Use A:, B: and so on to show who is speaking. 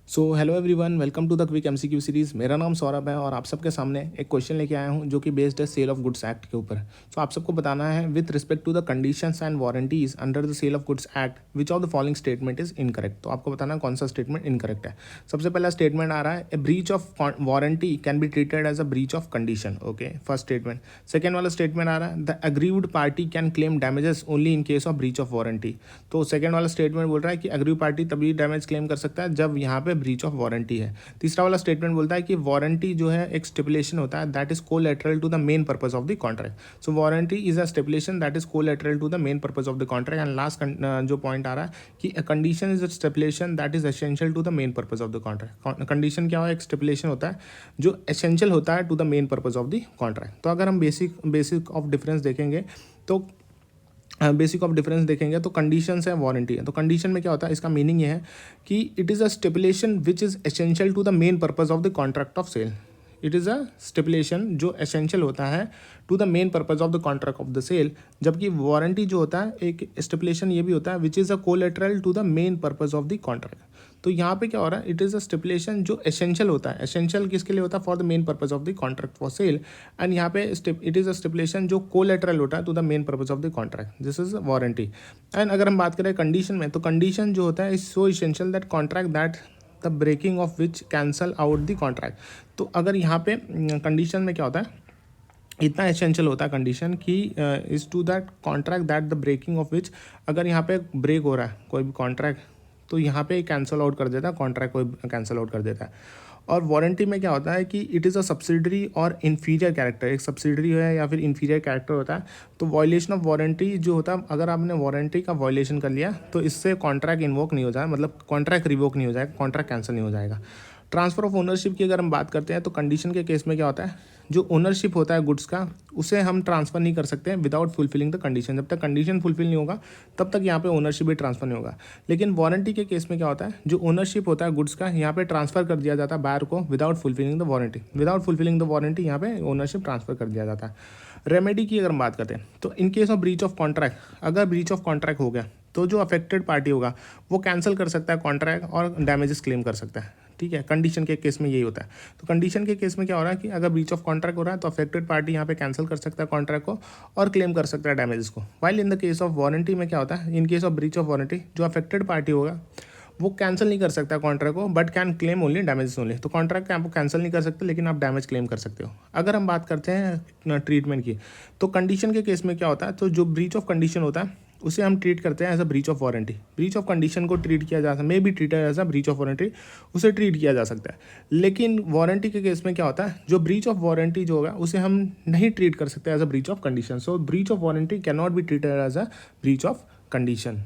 A: So hello everyone, welcome to the quick MCQ series. मेरा नाम सौरभ है और आप सबके सामने एक क्वेश्चन लेके आया हूं जो कि बेस्ड है सेल ऑफ गुड्स एक्ट के ऊपर। सो आप सबको बताना है with respect to the conditions and warranties under the sale of goods act which of the following statement is incorrect. तो आपको बताना है कौन सा स्टेटमेंट इनकरेक्ट है। सबसे पहला स्टेटमेंट आ रहा है, a breach of warranty can be treated as a breach of condition. Okay, first statement. Second वाला स्टेटमेंट आ रहा है, the aggrieved party can claim damages only in case of breach of warranty. तो second वाला statement बोल रहा है कि अग्रीव पार्टी तभी डैमेज क्लेम कर सकता है जब यहाँ पे ब्रीच ऑफ वारंटी है। तीसरा वाला स्टेटमेंट बोलता है कि वारंटी जो है एक स्टिपुलेशन होता है that is collateral to the main purpose of the contract. So warranty is a stipulation that is collateral to the main purpose of the contract. And last जो पॉइंट आ रहा है कि condition is a stipulation that is essential to the main purpose of the contract. Condition क्या है? एक stipulation होता है जो एसेंशियल होता है to the main purpose of the contract. तो अगर हम बेसिक ऑफ डिफरेंस देखेंगे तो तो कंडीशंस है, वारंटी है। तो कंडीशन में क्या होता है, इसका मीनिंग ये है कि it is a stipulation which is essential to the main purpose of the contract of sale. It is a stipulation जो एसेंशियल होता है to the main purpose of the contract of the sale. जबकि warranty जो होता है एक stipulation ये भी होता है which is a collateral to the main purpose of the contract. तो यहाँ पे क्या हो रहा है, इट इज़ अ स्टिपुलेशन जो एसेंशियल होता है। एसेंशियल किसके लिए होता है? For the main purpose of the contract for sale. And यहाँ पे इट इज़ अ स्टिपुलेशन जो कोलैटरल होता है to the main purpose of the contract. This is warranty. And अगर हम बात करें कंडीशन में, तो कंडीशन जो होता है is so essential that contract that the breaking of which cancel out the contract. तो अगर यहाँ पे कंडीशन में क्या होता है, इतना एसेंशियल होता है कंडीशन कि is to that contract that the breaking of which, अगर यहाँ पे ब्रेक हो रहा है कोई भी कॉन्ट्रैक्ट तो यहाँ पे कैंसिल आउट कर देता है, कॉन्ट्रैक्ट कोई कैंसिल आउट कर देता है। और वारंटी में क्या होता है कि इट इज़ अ सब्सिडरी और इन्फीरियर कैरेक्टर, एक सब्सिडरी है या फिर इन्फीरियर कैरेक्टर होता है। तो वॉयलेशन ऑफ वारंटी जो होता है, अगर आपने वारंटी का वॉयलेशन कर लिया तो इससे कॉन्ट्रैक्ट इन्वोक नहीं हो जाए, मतलब कॉन्ट्रैक्ट रिवोक नहीं हो जाएगा, कॉन्ट्रैक्ट कैंसिल नहीं हो जाएगा। ट्रांसफ़र ऑफ ओनरशिप की अगर हम बात करते हैं तो कंडीशन के केस में क्या होता है, जो ओनरशिप होता है गुड्स का उसे हम ट्रांसफ़र नहीं कर सकते हैं विदाउट फुलफिलिंग द कंडीशन। जब तक कंडीशन फुलफिल नहीं होगा तब तक यहाँ पे ओनरशिप भी ट्रांसफ़र नहीं होगा। लेकिन वारंटी के केस में क्या होता है, जो ओनरशिप होता है गुड्स का यहाँ पे ट्रांसफ़र कर दिया जाता है बायर को without fulfilling the warranty. Without fulfilling the warranty यहाँ पे ओनरशिप ट्रांसफ़र कर दिया जाता है। रेमेडी की अगर हम बात करते हैं तो इन case of breach of contract, अगर ब्रीच ऑफ कॉन्ट्रैक्ट हो गया तो जो अफेक्टेड पार्टी होगा वो कैंसिल कर सकता है कॉन्ट्रैक्ट और डैमेजेस क्लेम कर सकता है। ठीक है, कंडीशन के केस में यही होता है। तो कंडीशन के केस में क्या हो रहा है कि अगर ब्रीच ऑफ कॉन्ट्रैक्ट हो रहा है तो अफेक्टेड पार्टी यहाँ पे कैंसिल कर सकता है कॉन्ट्रैक्ट को और क्लेम कर सकता है डैमेजेस को। While in the case of warranty में क्या होता है, इन case of breach of warranty जो अफेक्टेड पार्टी होगा वो कैंसिल नहीं कर सकता कॉन्ट्रैक्ट को but can claim only damages only. तो कॉन्ट्रैक्ट आप कैंसिल नहीं कर सकते लेकिन आप डैमेज क्लेम कर सकते हो। अगर हम बात करते हैं ट्रीटमेंट की, तो कंडीशन के केस में क्या होता है, तो जो ब्रीच ऑफ कंडीशन होता है उसे हम ट्रीट करते हैं as a breach of warranty. Breach of condition को ट्रीट किया जा सकता है, may be treated as a breach of warranty, उसे ट्रीट किया जा सकता है। लेकिन वारंटी के केस में क्या होता है, जो ब्रीच ऑफ वारंटी जो होगा उसे हम नहीं ट्रीट कर सकते as a breach of condition. So breach of warranty can not be treated as a breach of condition.